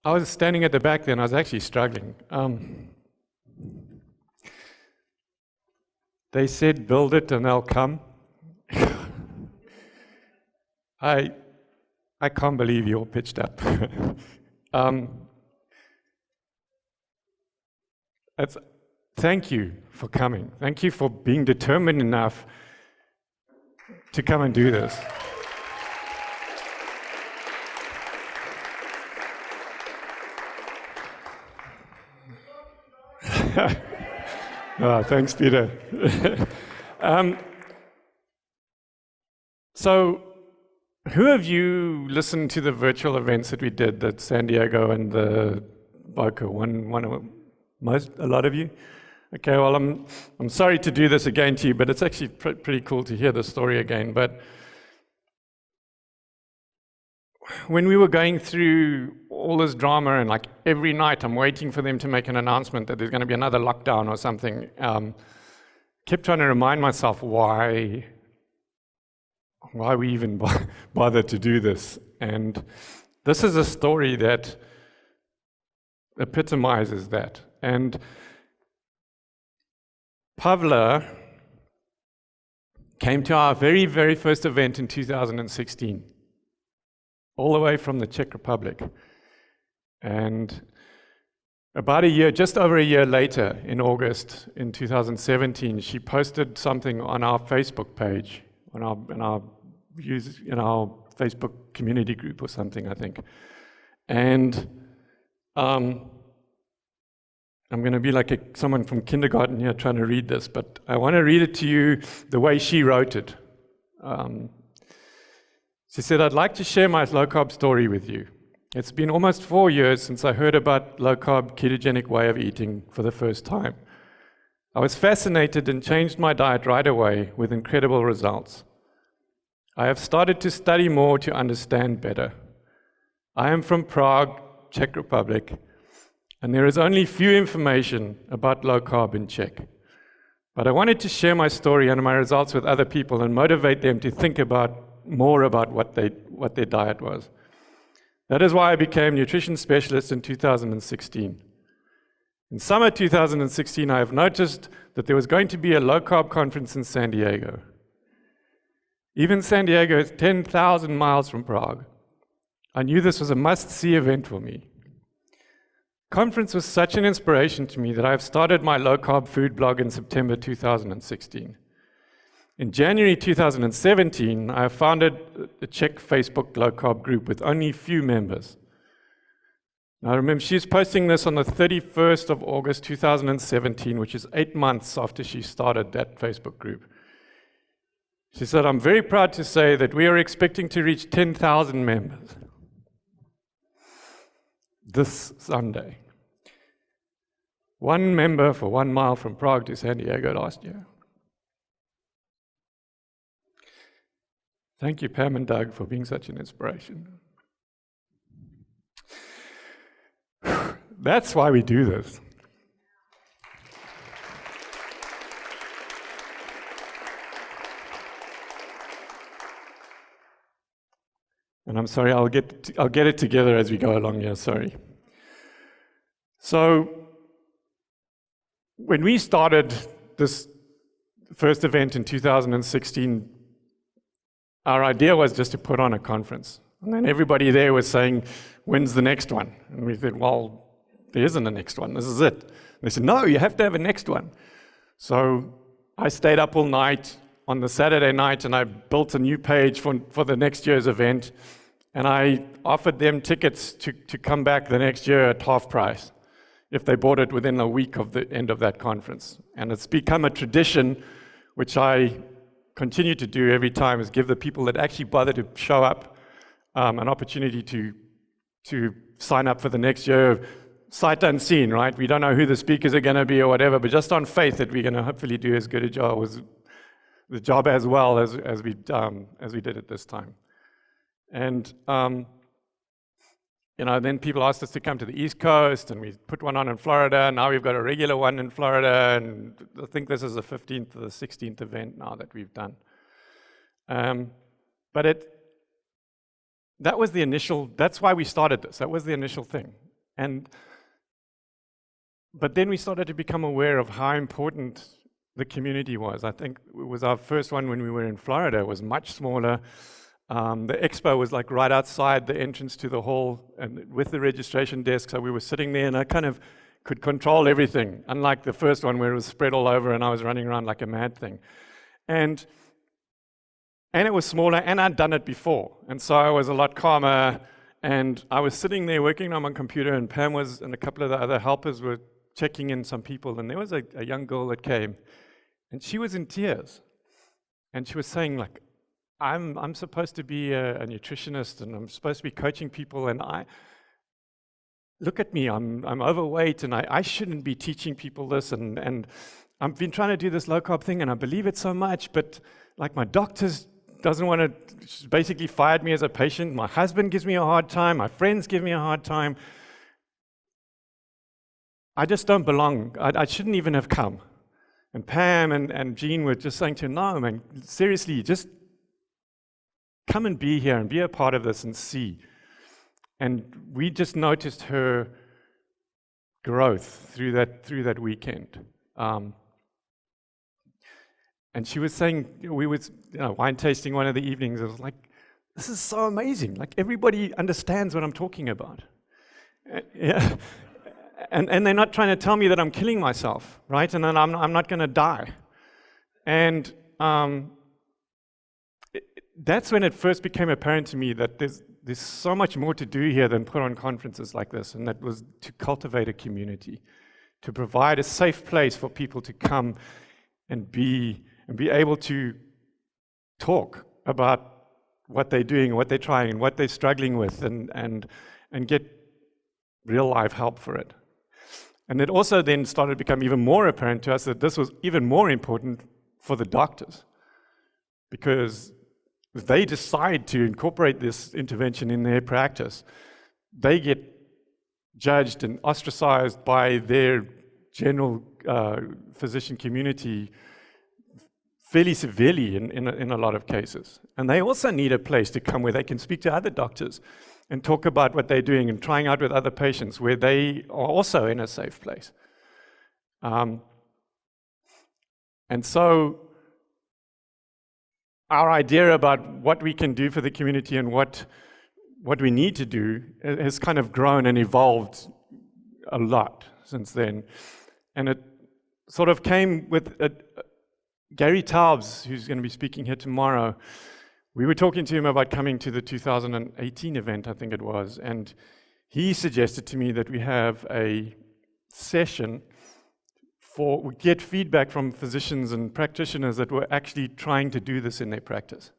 I was standing at the back then, I was actually struggling. They said, build it and they'll come. I can't believe you all pitched up. Thank you for coming. Thank you for being determined enough to come and do this. Oh, thanks, Peter. So, who of you listened to the virtual events that we did at San Diego and the Boca? A lot of you? Okay, well, I'm sorry to do this again to you, but it's actually pretty cool to hear the story again. But when we were going through all this drama, and like every night I'm waiting for them to make an announcement that there's going to be another lockdown or something, kept trying to remind myself why we even bother to do this. And this is a story that epitomizes that. And Pavla came to our very, very first event in 2016, all the way from the Czech Republic. And about a year, just over a year later, in August in 2017, she posted something on our Facebook page, in our Facebook community group or something, I think. And I'm going to be like someone from kindergarten here trying to read this, but I want to read it to you the way she wrote it. She said, I'd like to share my low-carb story with you. It's been almost 4 years since I heard about low-carb ketogenic way of eating for the first time. I was fascinated and changed my diet right away with incredible results. I have started to study more to understand better. I am from Prague, Czech Republic, and there is only few information about low-carb in Czech. But I wanted to share my story and my results with other people and motivate them to think more about what their diet was. That is why I became nutrition specialist in 2016. In summer 2016, I have noticed that there was going to be a low-carb conference in San Diego. Even San Diego is 10,000 miles from Prague. I knew this was a must-see event for me. Conference was such an inspiration to me that I have started my low-carb food blog in September 2016. In January 2017, I founded a Czech Facebook low-carb group with only a few members. Now remember, she's posting this on the 31st of August 2017, which is 8 months after she started that Facebook group. She said, I'm very proud to say that we are expecting to reach 10,000 members this Sunday. 1 member for 1 mile from Prague to San Diego last year. Thank you, Pam and Doug, for being such an inspiration. That's why we do this. And I'm sorry, I'll get it together as we go along here, sorry. So, when we started this first event in 2016, our idea was just to put on a conference. And then everybody there was saying, when's the next one? And we said, well, there isn't a next one, this is it. And they said, no, you have to have a next one. So I stayed up all night on the Saturday night and I built a new page for the next year's event. And I offered them tickets to come back the next year at half price if they bought it within a week of the end of that conference. And it's become a tradition, which I continue to do every time, is give the people that actually bother to show up an opportunity to sign up for the next year, sight unseen, right? We don't know who the speakers are going to be or whatever, but just on faith that we're going to hopefully do as good a job as well as we did it this time. And then people asked us to come to the East Coast, and we put one on in Florida. Now we've got a regular one in Florida, and I think this is the 15th or the 16th event now that we've done. But that was the initial. That's why we started this. That was the initial thing. But then we started to become aware of how important the community was. I think it was our first one when we were in Florida. It was much smaller. The expo was like right outside the entrance to the hall and with the registration desk. So we were sitting there and I kind of could control everything, unlike the first one where it was spread all over and I was running around like a mad thing. And it was smaller and I'd done it before. And so I was a lot calmer and I was sitting there working on my computer and Pam and a couple of the other helpers were checking in some people, and there was a young girl that came, and she was in tears, and she was saying, like, I'm supposed to be a nutritionist, and I'm supposed to be coaching people, and look at me, I'm overweight, and I shouldn't be teaching people this, and I've been trying to do this low carb thing, and I believe it so much, but like my doctors doesn't want to. She's basically fired me as a patient. My husband gives me a hard time. My friends give me a hard time. I just don't belong. I shouldn't even have come. And Pam and Jean were just saying to her, no, man, seriously, just come and be here and be a part of this and see. And we just noticed her growth through that weekend. And she was saying, we was wine tasting one of the evenings. I was like, this is so amazing. Like everybody understands what I'm talking about. Yeah. And they're not trying to tell me that I'm killing myself, right? And then I'm not going to die. And that's when it first became apparent to me that there's so much more to do here than put on conferences like this. And that was to cultivate a community, to provide a safe place for people to come and be able to talk about what they're doing, what they're trying, and what they're struggling with, and get real life help for it. And it also then started to become even more apparent to us that this was even more important for the doctors, because if they decide to incorporate this intervention in their practice, they get judged and ostracized by their general physician community fairly severely in a lot of cases. And they also need a place to come where they can speak to other doctors and talk about what they're doing and trying out with other patients where they are also in a safe place. And so our idea about what we can do for the community and what we need to do has kind of grown and evolved a lot since then. And it sort of came with Gary Taubes, who's going to be speaking here tomorrow. We were talking to him about coming to the 2018 event, I think it was, and he suggested to me that we have a session we get feedback from physicians and practitioners that were actually trying to do this in their practice.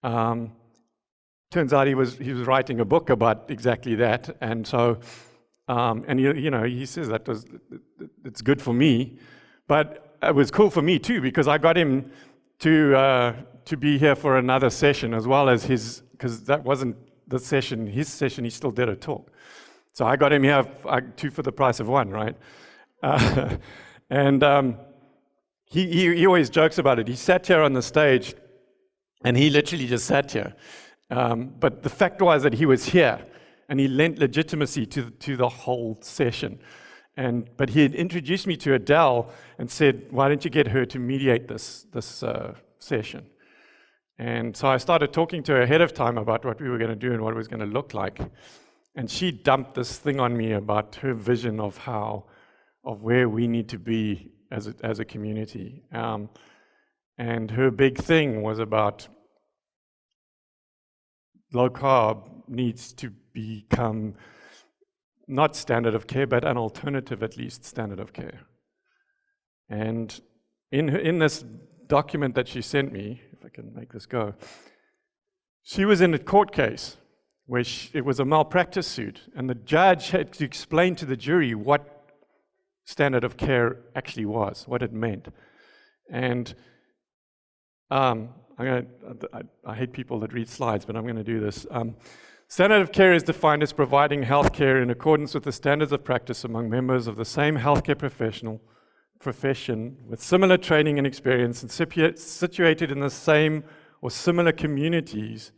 Turns out he was writing a book about exactly that, and so and he says it's good for me, but it was cool for me too, because I got him to be here for another session as well as because that wasn't his session, he still did a talk. So I got him here, two for the price of one, right? And he always jokes about it. He sat here on the stage, and he literally just sat here. But the fact was that he was here, and he lent legitimacy to the whole session. But he had introduced me to Adele and said, why don't you get her to mediate this session? And so I started talking to her ahead of time about what we were going to do and what it was going to look like. And she dumped this thing on me about her vision of where we need to be as a community. And her big thing was about low carb needs to become not standard of care, but an alternative, at least, standard of care. And in this document that she sent me, if I can make this go, she was in a court case where it was a malpractice suit, and the judge had to explain to the jury what standard of care actually was, what it meant. And I hate people that read slides, but I'm going to do this. Standard of care is defined as providing health care in accordance with the standards of practice among members of the same healthcare profession with similar training and experience and situated in the same or similar communities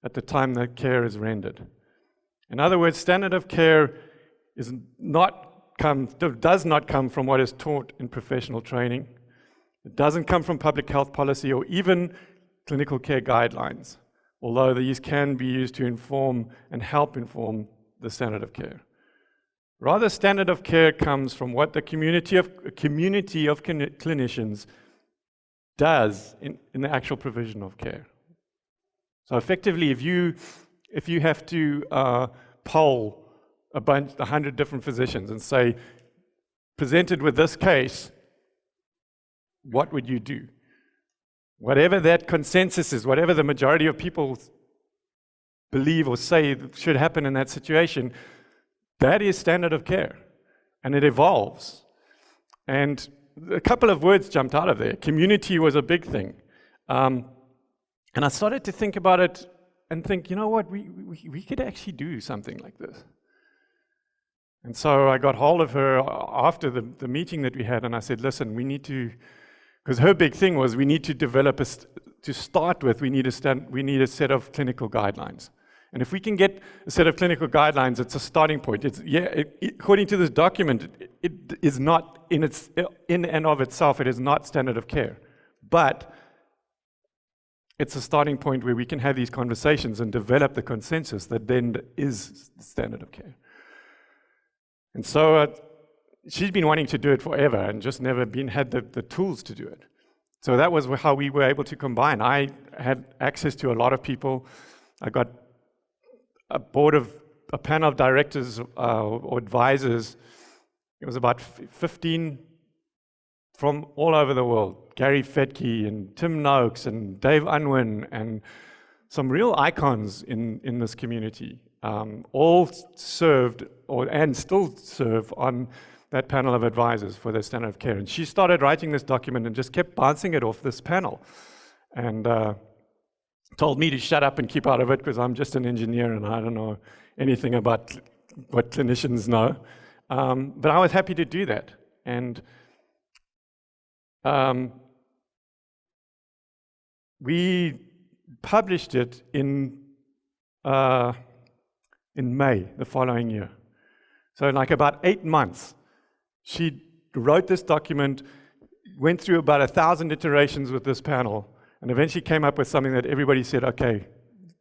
at the time that care is rendered. In other words, standard of care does not come from what is taught in professional training. It doesn't come from public health policy or even clinical care guidelines, although these can be used to inform and help inform the standard of care. Rather, standard of care comes from what the community of clinicians does in the actual provision of care. So effectively, if you have to poll 100 different physicians and say, presented with this case, what would you do? Whatever that consensus is, whatever the majority of people believe or say should happen in that situation, that is standard of care, and it evolves. And a couple of words jumped out of there. Community was a big thing. And I started to think about it and think, you know what, we could actually do something like this. And so I got hold of her after the meeting that we had, and I said, listen, we need to, because her big thing was we need to develop, to start with, we need a set of clinical guidelines. And if we can get a set of clinical guidelines, it's a starting point. According to this document, it is not in and of itself, it is not standard of care. But it's a starting point where we can have these conversations and develop the consensus that then is the standard of care. And so she's been wanting to do it forever and just never had the tools to do it. So that was how we were able to combine. I had access to a lot of people. I got a panel of directors or advisors. It was about 15 from all over the world. Gary Fetke and Tim Noakes and Dave Unwin and some real icons in this community. All served and still serve on that panel of advisors for the standard of care. And she started writing this document and just kept bouncing it off this panel. And told me to shut up and keep out of it because I'm just an engineer and I don't know anything about what clinicians know. But I was happy to do that. And we published it in May the following year. So in like about 8 months, she wrote this document, went through about 1,000 iterations with this panel, and eventually came up with something that everybody said, okay,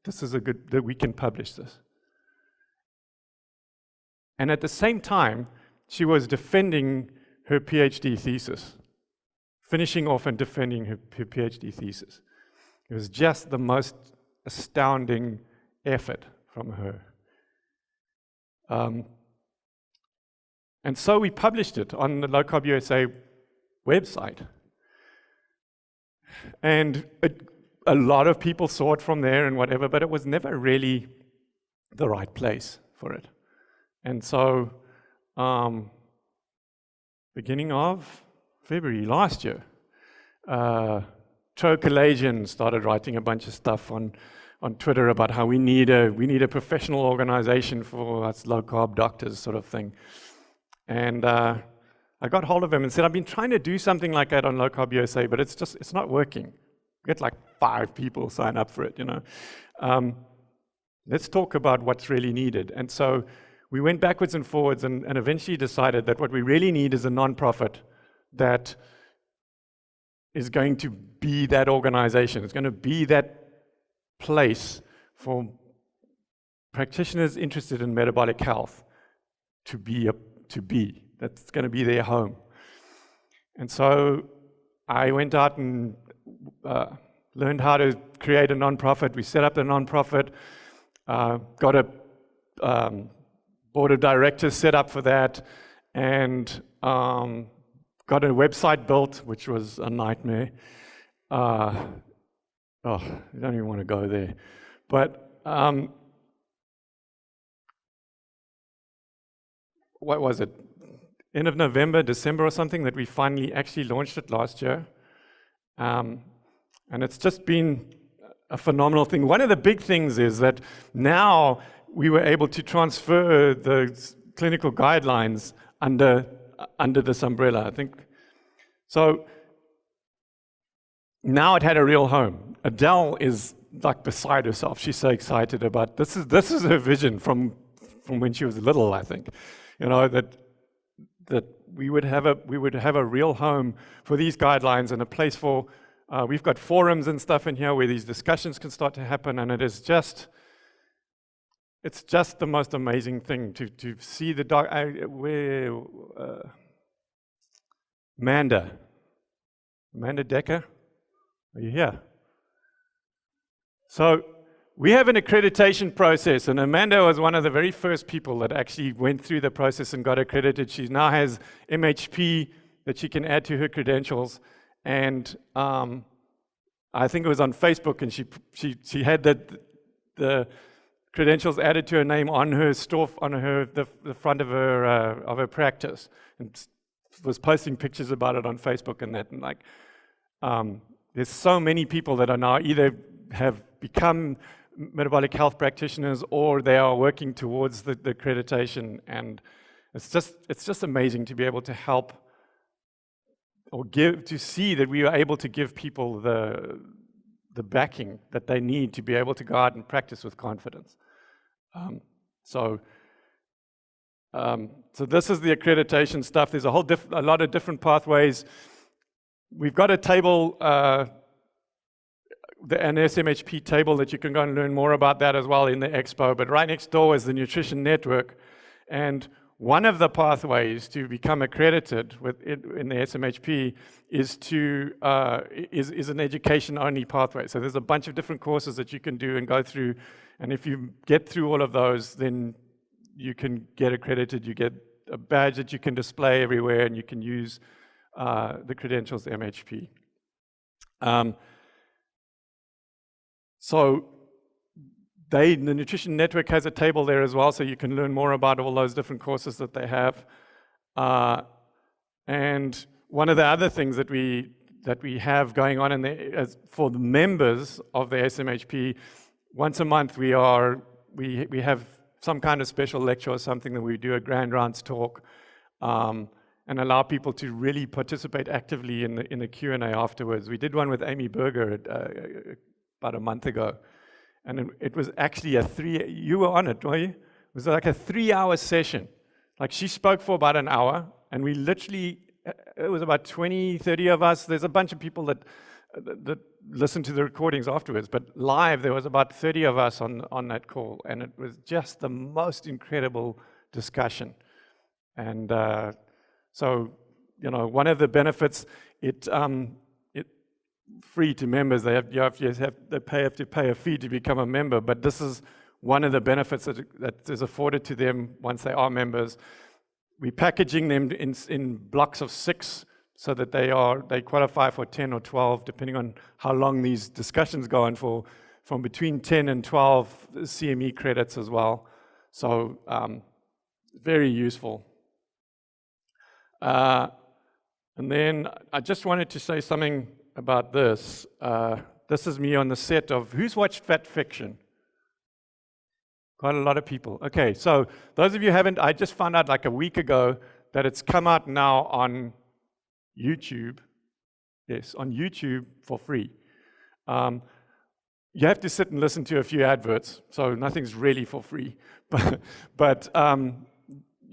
this is that we can publish this. And at the same time, she was defending her PhD thesis, finishing off and defending her PhD thesis. It was just the most astounding effort from her. And so we published it on the LowCarbUSA website. And a lot of people saw it from there and whatever, but it was never really the right place for it. And so, beginning of February last year, Tro Kalasian started writing a bunch of stuff on Twitter about how we need a professional organization for us low-carb doctors sort of thing. And I got hold of him and said, I've been trying to do something like that on LowCarbUSA, but it's not working. We get like 5 people sign up for it, you know. Let's talk about what's really needed. And so we went backwards and forwards and eventually decided that what we really need is a nonprofit that is going to be that organization. It's going to be that place for practitioners interested in metabolic health to be. That's going to be their home. And so I went out and learned how to create a nonprofit. We set up the nonprofit, got a board of directors set up for that, and got a website built, which was a nightmare. I don't even want to go there. But what was it? End of November, December or something, that we finally actually launched it last year. And it's just been a phenomenal thing. One of the big things is that now we were able to transfer the clinical guidelines under this umbrella, I think. So now it had a real home. Adele is like beside herself. She's so excited about this. Is her vision from when she was little, I think. that we would have a real home for these guidelines and a place for. We've got forums and stuff in here where these discussions can start to happen, and it's just the most amazing thing to see the Amanda Decker, are you here? So we have an accreditation process, and Amanda was one of the very first people that actually went through the process and got accredited. She now has MHP that she can add to her credentials, and I think it was on Facebook, and she had the credentials added to her name on her store, on the front of her practice, and was posting pictures about it on Facebook and that, and like, there's so many people that are now either have become metabolic health practitioners or they are working towards the accreditation, and it's just amazing to be able to help or to see that we are able to give people the backing that they need to be able to go out and practice with confidence. So this is the accreditation stuff. There's a lot of different pathways. We've got a table, an SMHP table that you can go and learn more about that as well in the expo. But right next door is the Nutrition Network, and one of the pathways to become accredited in the SMHP is an education-only pathway. So there's a bunch of different courses that you can do and go through, and if you get through all of those, then you can get accredited. You get a badge that you can display everywhere, and you can use the credentials MHP. So the Nutrition Network has a table there as well, so you can learn more about all those different courses that they have. And one of the other things that we have going on for the members of the SMHP, once a month we have some kind of special lecture or something that we do, a Grand Rounds talk, and allow people to really participate actively in the Q&A afterwards. We did one with Amy Berger about a month ago. And it was actually you were on it, were you? It was like a 3-hour session. Like, she spoke for about an hour, and we literally, it was about 20, 30 of us. There's a bunch of people that listened to the recordings afterwards, but live, there was about 30 of us on that call, and it was just the most incredible discussion. And so, one of the benefits, free to members. They have to pay a fee to become a member, but this is one of the benefits that is afforded to them once they are members. We're packaging them in blocks of 6 so that they qualify for 10 or 12, depending on how long these discussions go on for, from between 10 and 12 CME credits as well. So very useful. And then I just wanted to say something about this. This is me on the set of, who's watched Fat Fiction? Quite a lot of people. Okay, so those of you who haven't, I just found out like a week ago that it's come out now on YouTube. Yes, on YouTube for free. You have to sit and listen to a few adverts, so nothing's really for free. But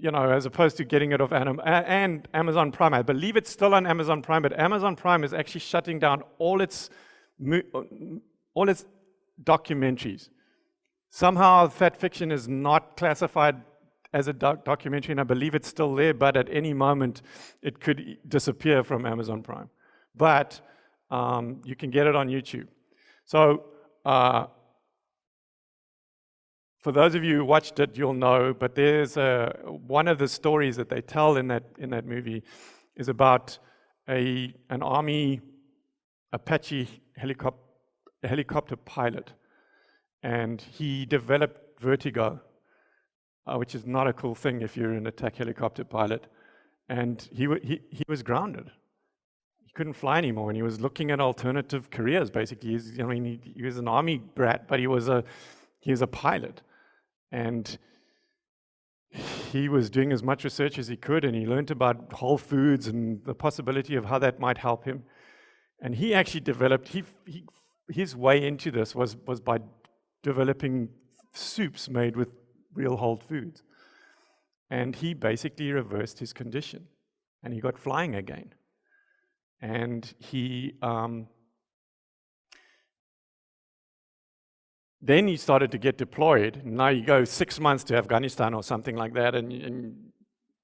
as opposed to getting it off and Amazon Prime. I believe it's still on Amazon Prime, but Amazon Prime is actually shutting down all its documentaries. Somehow Fat Fiction is not classified as a documentary, and I believe it's still there, but at any moment it could disappear from Amazon Prime. But you can get it on YouTube. So for those of you who watched it, you'll know, but there's one of the stories that they tell in that movie is about an Army Apache helicopter pilot, and he developed vertigo, which is not a cool thing if you're an attack helicopter pilot, and he was grounded. He couldn't fly anymore, and he was looking at alternative careers. Basically, he was an Army brat, but he was a pilot. And he was doing as much research as he could, and he learned about whole foods and the possibility of how that might help him. And he actually developed, his way into this was by developing soups made with real whole foods. And he basically reversed his condition, and he got flying again. And then he started to get deployed. Now you go 6 months to Afghanistan or something like that, and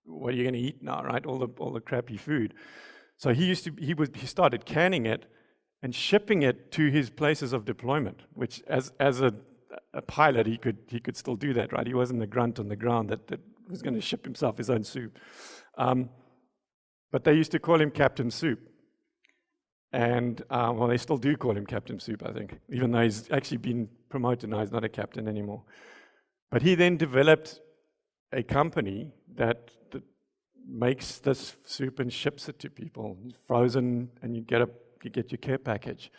what are you going to eat now, right? All the crappy food. So he started canning it and shipping it to his places of deployment, which as a pilot he could still do that, right? He wasn't a grunt on the ground that was going to ship himself his own soup. But they used to call him Captain Soup. And, well, they still do call him Captain Soup, I think, even though he's actually been promoted now, he's not a captain anymore. But he then developed a company that makes this soup and ships it to people. It's frozen, and you get your care package.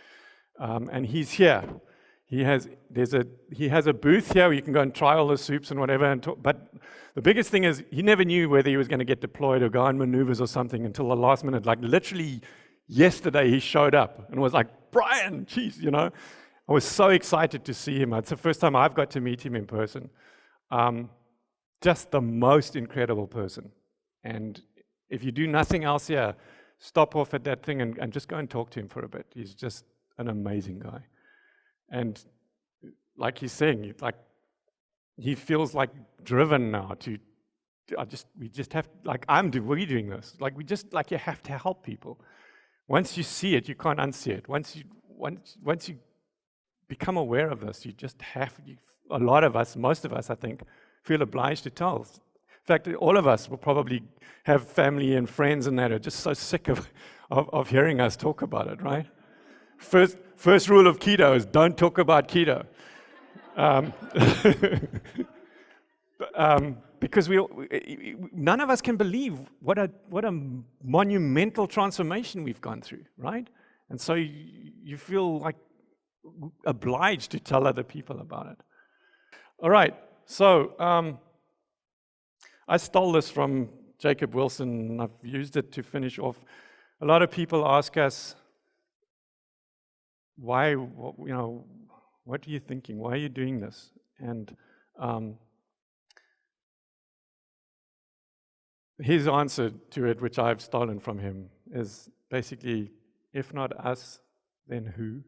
And he's here. He has a booth here where you can go and try all the soups and whatever. But the biggest thing is he never knew whether he was going to get deployed or go on maneuvers or something until the last minute. Like literally yesterday he showed up and was like, Brian, geez, you know. I was so excited to see him. It's the first time I've got to meet him in person. Just the most incredible person. And if you do nothing else here, stop off at that thing and just go and talk to him for a bit. He's just an amazing guy. And like he's saying, like he feels like driven now we just have, like we're doing this. Like you have to help people. Once you see it, you can't unsee it. Once you become aware of this, you just a lot of us, most of us, I think, feel obliged to tell. In fact, all of us will probably have family and friends and that are just so sick of hearing us talk about it, right? First rule of keto is don't talk about keto. Because none of us can believe what a monumental transformation we've gone through, right? And so you feel like obliged to tell other people about it. All right, so I stole this from Jacob Wilson, and I've used it to finish off. A lot of people ask us, why, what are you thinking? Why are you doing this? And his answer to it, which I've stolen from him, is basically, if not us, then who?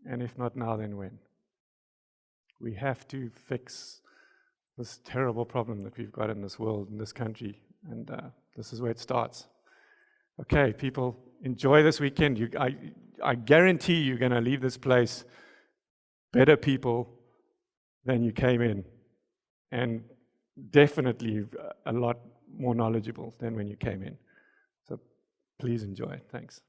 And if not now, then when? We have to fix this terrible problem that we've got in this world, in this country, and this is where it starts. Okay, people, enjoy this weekend. I guarantee you're going to leave this place better people than you came in, and definitely a lot more knowledgeable than when you came in. So please enjoy. Thanks.